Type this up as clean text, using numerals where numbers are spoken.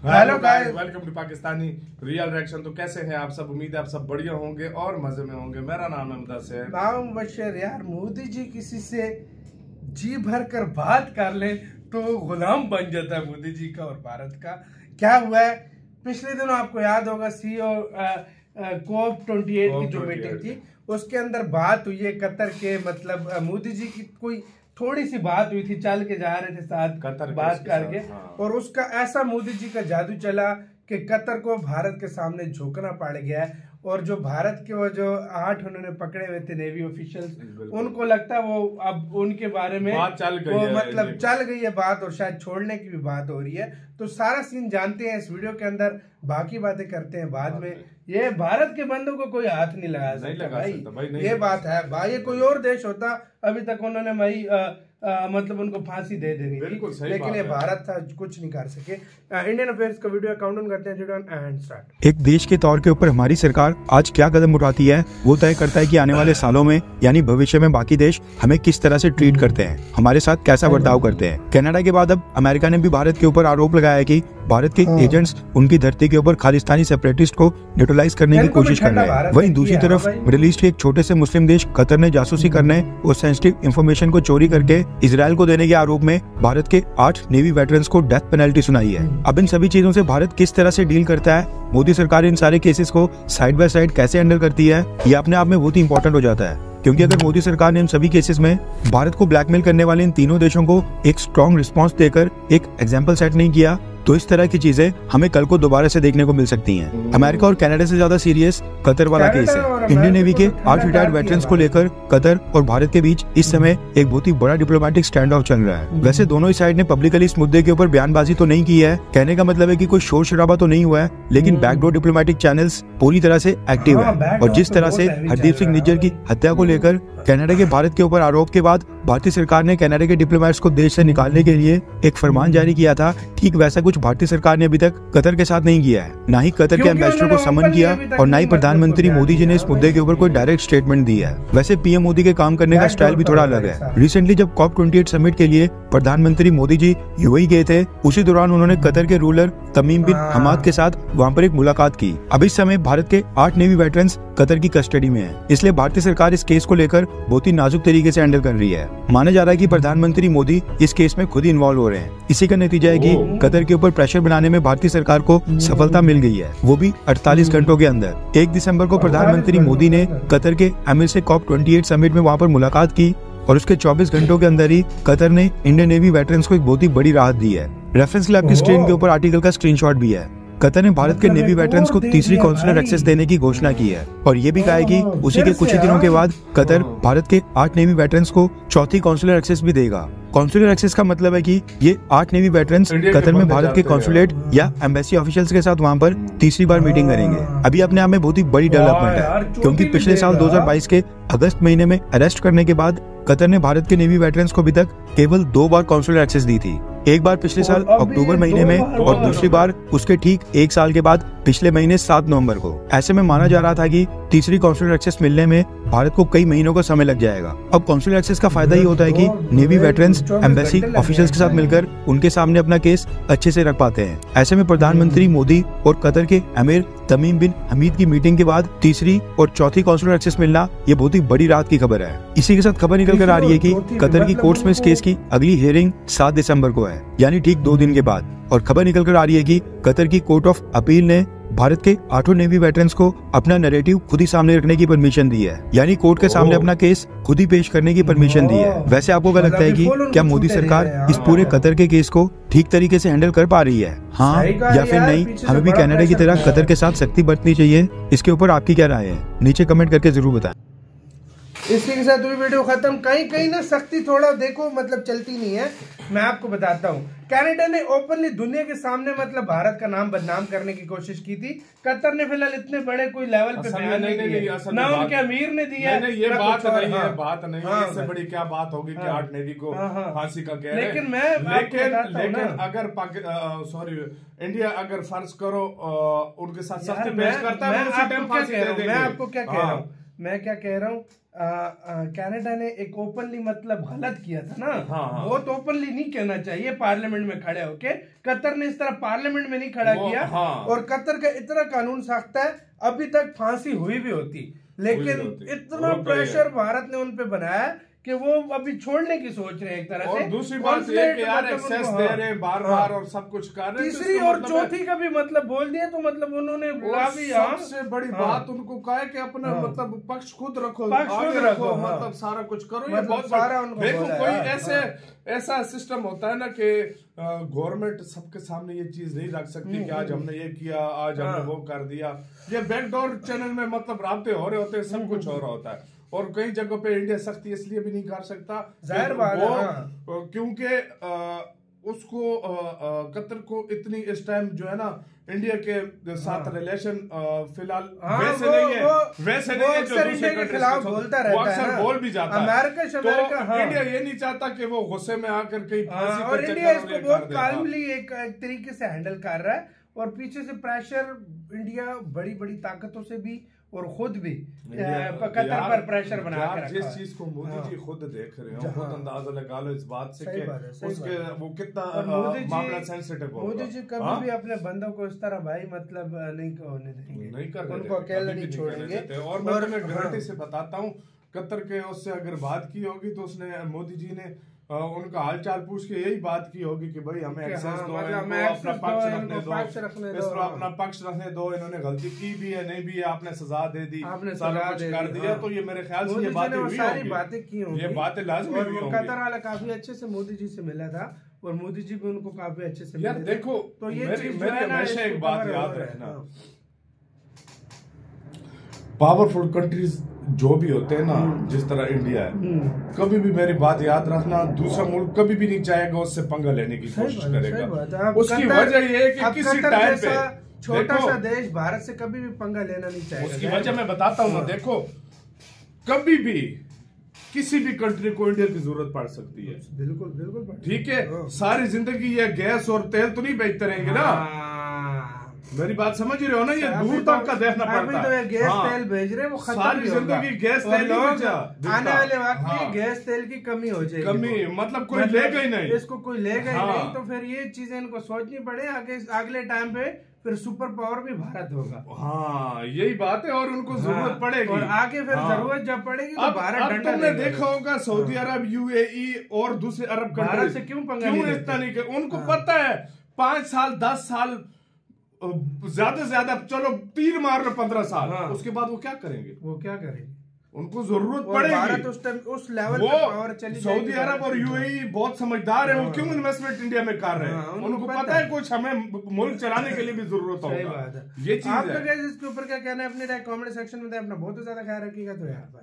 Hello guys, welcome to Pakistani real reaction. तो कैसे हैं आप सब? उम्मीद है आप सब बढ़िया होंगे और मजे में होंगे। मेरा नाम है मुदस्सिर। नाम बशर। यार मोदी जी किसी से जी भर कर बात कर ले तो गुलाम बन जाता है मोदी जी का और भारत का। क्या हुआ है पिछले दिनों आपको याद होगा सीओ COP28 की जो मीटिंग थी उसके अंदर बात हुई है कतर के, मतलब मोदी जी की कोई थोड़ी सी बात हुई थी, चल के जा रहे थे साथ कतर बात करके, और उसका ऐसा मोदी जी का जादू चला कि कतर को भारत के सामने झुकना पड़ गया है। और जो भारत के वो जो 8 उन्होंने पकड़े हुए थे नेवी ऑफिशियल्स, उनको लगता है वो अब उनके बारे में बात चल गई वो है, मतलब चल गई है बात और शायद छोड़ने की भी बात हो रही है। तो सारा सीन जानते हैं इस वीडियो के अंदर, बाकी बातें करते हैं बाद में। ये भारत के बंदों को कोई हाथ नहीं लगा सकता भाई, ये बात है भाई। ये कोई और देश होता अभी तक उन्होंने भाई मतलब उनको फांसी दे देनी थी, लेकिन ये भारत था, कुछ नहीं कर सके। इंडियन अफेयर्स का वीडियो काउंट करते हैं एंड स्टार्ट। एक देश के तौर के ऊपर हमारी सरकार आज क्या कदम उठाती है वो तय करता है कि आने वाले सालों में यानी भविष्य में बाकी देश हमें किस तरह से ट्रीट करते हैं, हमारे साथ कैसा बर्ताव करते हैं। कनाडा के बाद अब अमेरिका ने भी भारत के ऊपर आरोप लगाया है कि भारत के एजेंट्स उनकी धरती के ऊपर खालिस्तानी सेपरेटिस्ट को न्यूट्रलाइज करने की कोशिश कर रहे हैं। वहीं दूसरी तरफ मिडिल ईस्ट के एक छोटे से मुस्लिम देश कतर ने जासूसी करने और सेंसिटिव इंफॉर्मेशन को चोरी करके इजराइल को देने के आरोप में भारत के 8 नेवी वेटरन्स को डेथ पेनल्टी सुनाई है। अब इन सभी चीजों से भारत किस तरह से डील करता है, मोदी सरकार इन सारे केसेस को साइड बाय साइड कैसे हैंडल करती है, ये अपने आप में बहुत ही इंपॉर्टेंट हो जाता है। क्योंकि अगर मोदी सरकार ने इन सभी केसेस में भारत को ब्लैकमेल करने वाले इन तीनों देशों को एक स्ट्रॉन्ग रिस्पांस देकर एक एग्जाम्पल सेट नहीं किया तो इस तरह की चीजें हमें कल को दोबारा से देखने को मिल सकती हैं। अमेरिका और कनाडा से ज्यादा सीरियस कतर वाला केस है। इंडियन नेवी के 8 रिटायर्ड वेटरन्स को लेकर कतर और भारत के बीच इस समय एक बहुत ही बड़ा डिप्लोमेटिक स्टैंड ऑफ चल रहा है। वैसे दोनों ही साइड ने पब्लिकली इस मुद्दे के ऊपर बयानबाजी तो नहीं की है, कहने का मतलब है कि कोई शोर शराबा तो नहीं हुआ है, लेकिन बैकडोर डिप्लोमेटिक चैनल्स पूरी तरह से एक्टिव है। और जिस तरह से हरदीप सिंह निज्जर की हत्या को लेकर कनाडा के भारत के ऊपर आरोप के बाद भारतीय सरकार ने कनाडा के डिप्लोमेट्स को देश से निकालने के लिए एक फरमान जारी किया था, ठीक वैसा कुछ भारतीय सरकार ने अभी तक कतर के साथ नहीं किया है। ना ही कतर के एम्बेसडर को समन किया और ना ही प्रधानमंत्री मोदी जी ने इस मुद्दे के ऊपर कोई डायरेक्ट स्टेटमेंट दी है। वैसे पीएम मोदी के काम करने का स्टाइल भी थोड़ा अलग है। रिसेंटली जब COP28 समिट के लिए प्रधानमंत्री मोदी जी यूएई गए थे, उसी दौरान उन्होंने कतर के रूलर तमीम बिन हमाद के साथ वहाँ पर एक मुलाकात की। अब इस समय भारत के 8 नेवी वेटरन्स कतर की कस्टडी में है, इसलिए भारतीय सरकार इस केस को लेकर बहुत ही नाजुक तरीके से हैंडल कर रही है। माना जा रहा है कि प्रधानमंत्री मोदी इस केस में खुद इन्वॉल्व हो रहे हैं। इसी का नतीजा है कि कतर के ऊपर प्रेशर बनाने में भारतीय सरकार को सफलता मिल गई है, वो भी 48 घंटों के अंदर। 1 दिसंबर को प्रधानमंत्री मोदी ने कतर के अमीर से COP28 समिट में वहाँ पर मुलाकात की और उसके 24 घंटों के अंदर ही कतर ने इंडियन नेवी वेटरन्स को एक बहुत ही बड़ी राहत दी है। रेफरेंस लैब की स्क्रीन के ऊपर आर्टिकल का स्क्रीनशॉट भी है। कतर ने भारत के नेवी वेटरन्स को तीसरी कॉन्सुलर एक्सेस देने की घोषणा की है और ये भी कहा है कि उसी के कुछ ही दिनों के बाद कतर भारत के 8 नेवी वेटरन्स को चौथी कॉन्सुलर एक्सेस भी देगा। कॉन्सुलर एक्सेस का मतलब है कि ये 8 नेवी वेटरन्स कतर में भारत के कॉन्सुलेट या एम्बेसी ऑफिशियल्स के साथ वहाँ पर तीसरी बार मीटिंग करेंगे। अभी अपने आप में बहुत ही बड़ी डेवलपमेंट है, क्योंकि पिछले साल 2022 के अगस्त महीने में अरेस्ट करने के बाद कतर ने भारत के नेवी वेटरन्स को अभी तक केवल 2 बार कॉन्सुलर एक्सेस दी थी। एक बार पिछले साल अक्टूबर महीने में और दूसरी बार उसके ठीक 1 साल के बाद पिछले महीने 7 नवंबर को। ऐसे में माना जा रहा था कि तीसरी कॉन्सुलर एक्सेस मिलने में भारत को कई महीनों का समय लग जाएगा। अब कॉन्सुलर एक्सेस का फायदा ये होता है कि नेवी वेटरन्स एम्बेसी ऑफिशियल्स के साथ मिलकर उनके सामने अपना केस अच्छे से रख पाते हैं। ऐसे में प्रधानमंत्री मोदी और कतर के अमीर तमीम बिन हमीद की मीटिंग के बाद तीसरी और चौथी कॉन्सुलर एक्सेस मिलना ये बहुत ही बड़ी राहत की खबर है। इसी के साथ खबर निकल कर आ रही है कि कतर की कोर्ट्स में इस केस की अगली हियरिंग 7 दिसंबर को है, यानी ठीक 2 दिन के बाद। और खबर निकल कर आ रही है कि कतर की कोर्ट ऑफ अपील ने भारत के 8 नेवी वेटरन्स को अपना नैरेटिव खुद ही सामने रखने की परमिशन दी है, यानी कोर्ट के सामने अपना केस खुद ही पेश करने की परमिशन दी है। वैसे आपको क्या लगता है कि क्या मोदी सरकार इस पूरे कतर के केस को ठीक तरीके से हैंडल कर पा रही है, हाँ या फिर नहीं? हमें भी कनाडा की तरह कतर के साथ सख्ती बरतनी चाहिए? इसके ऊपर आपकी क्या राय है, नीचे कमेंट करके जरूर बताएं। इसी के साथ हुई वीडियो खत्म। कहीं ना सख्ती थोड़ा देखो मतलब चलती नहीं है। मैं आपको बताता हूँ, कनाडा ने ओपनली दुनिया के सामने मतलब भारत का नाम बदनाम करने की कोशिश की थी। कतर ने फिलहाल इतने बड़े कोई लेवल पे बयान नहीं दिया, ना उनके अमीर ने दिया। ये बात नहीं है, बात नहीं है। इससे बड़ी क्या बात होगी कि 8 नेवी को फांसी का कह रहे हैं। लेकिन अगर सॉरी इंडिया अगर फर्ज करो उनके साथ सख्ती पेश करता है, मैं आपको क्या कह रहा हूँ मैं क्या कह रहा हूँ, कनाडा ने एक ओपनली मतलब गलत किया था ना। बहुत ओपनली नहीं कहना चाहिए पार्लियामेंट में खड़े होके। कतर ने इस तरह पार्लियामेंट में नहीं खड़ा किया। और कतर का इतना कानून साख्ता है, अभी तक फांसी हुई भी होती, लेकिन इतना प्रेशर भारत ने उन पे बनाया कि वो अभी छोड़ने की सोच रहे हैं एक तरह से। और दूसरी बात ये कि यार एक्सेस दे रहे हैं बार-बार और सब कुछ कर रहे हैं। तीसरी और चौथी का भी मतलब बोल दिया, तो मतलब उन्होंने सबसे बड़ी बात उनको कहा है कि अपना मतलब पक्ष खुद रखो, मतलब सारा कुछ करो। ये बहुत सारा देखो, कोई ऐसा सिस्टम होता है ना कि गवर्नमेंट सबके सामने ये चीज नहीं रख सकती कि आज हमने ये किया, आज हमने वो कर दिया। ये बैकडोर चैनल में मतलब राब्ते हो रहे होते हैं, सब कुछ हो रहा होता है। और कई जगहों पे इंडिया सख्ती इसलिए भी नहीं कर सकता, जाहिर बात है, क्योंकि उसको कतर को इतनी इस टाइम जो है ना इंडिया के साथ रिलेशन फिलहाल वैसे नहीं है, वैसे नहीं है जो दूसरे के खिलाफ बोलता रहता है, अक्सर बोल भी जाता है। अमेरिका इंडिया ये नहीं चाहता कि वो गुस्से में आकर कहीं फांसी और इंडिया इसको बहुत काल्मली एक तरीके से हैंडल कर रहा है। और पीछे से प्रेशर इंडिया बड़ी बड़ी ताकतों से भी और खुद भी कतर पर प्रेशर बना के रखा है। जिस चीज को मोदी जी खुद देख रहे हो, खुद अंदाजा लगा लो इस बात से कि उसके वो कितना मामला सेंसिटिव होगा। मोदी जी कभी भी अपने बंदों को इस तरह भाई मतलब नहीं होने देंगे, नहीं कर उनको अकेले नहीं छोड़ेंगे। और मैं तुम्हें गारंटी से बताता हूँ, कतर के उससे अगर बात की होगी तो उसने मोदी जी ने उनका हालचाल पूछ के यही बात की होगी कि भाई हमें एक्सेस दो, अपना पक्ष रखने दो, अपना पक्ष रखने दो। इन्होंने गलती की भी है, नहीं भी है, आपने सजा दे दी, सारा कुछ कर दिया। तो ये मेरे ख्याल से ये बातें हुई सारी बातें की होंगी, ये बातें लाजमी हुई होंगी। कतर वाला काफी अच्छे से मोदी जी से मिला था और मोदी जी भी उनको काफी अच्छे से यार देखो, तो ये मेरे हमेशा एक बात याद रखना, पावरफुल कंट्रीज जो भी होते हैं ना, जिस तरह इंडिया है, कभी भी मेरी बात याद रखना, दूसरा मुल्क कभी भी नहीं चाहेगा उससे पंगा लेने की कोशिश करेगा। उसकी वजह ये है कि किसी टाइम पे छोटा सा देश भारत से कभी भी पंगा लेना नहीं चाहेगा। उसकी वजह मैं बताता हूँ ना, देखो कभी भी किसी भी कंट्री को इंडिया की जरूरत पड़ सकती है। बिल्कुल बिल्कुल ठीक है, सारी जिंदगी ये गैस और तेल तो नहीं बेचते रहेंगे ना। मेरी बात समझ रहे हो ना, ये दूर तक का देखना पड़ता है। तो ये गैस तेल भेज रहे हैं, वो सारी जिंदगी गैस तेल नहीं बेचा। आने वाले वक्त में गैस तेल की कमी हो जाएगी, कमी मतलब कोई लेगा ही नहीं, इसको कोई लेगा ही नहीं। तो फिर ये चीजें इनको सोचनी पड़े, आगे अगले टाइम पे फिर सुपर पावर भी भारत होगा। हाँ यही बात है, और उनको जरूरत पड़ेगी, और आगे फिर जरूरत जब पड़ेगी तो भारत तुमने देखा होगा सऊदी अरब, यूएई और दूसरे अरब भारत से क्यों पंगा नहीं, उनको पता है 5 साल 10 साल ज्यादा से ज्यादा चलो तीर मार लो 15 साल, उसके बाद वो क्या करेंगे, उनको जरूरत पड़ेगी। भारत उस लेवल पे पावर चली जाएगी। सऊदी अरब और यूएई बहुत समझदार है, वो क्यों इन्वेस्टमेंट इंडिया में कर रहे हैं, उनको पता है कुछ हमें मुल्क चलाने के लिए भी जरूरत होगा। ये चीज आप लोग इसके ऊपर क्या कहना है, अपनी राय कमेंट सेक्शन में दें। अपना बहुत ज्यादा ख्याल रखिएगा। तो यार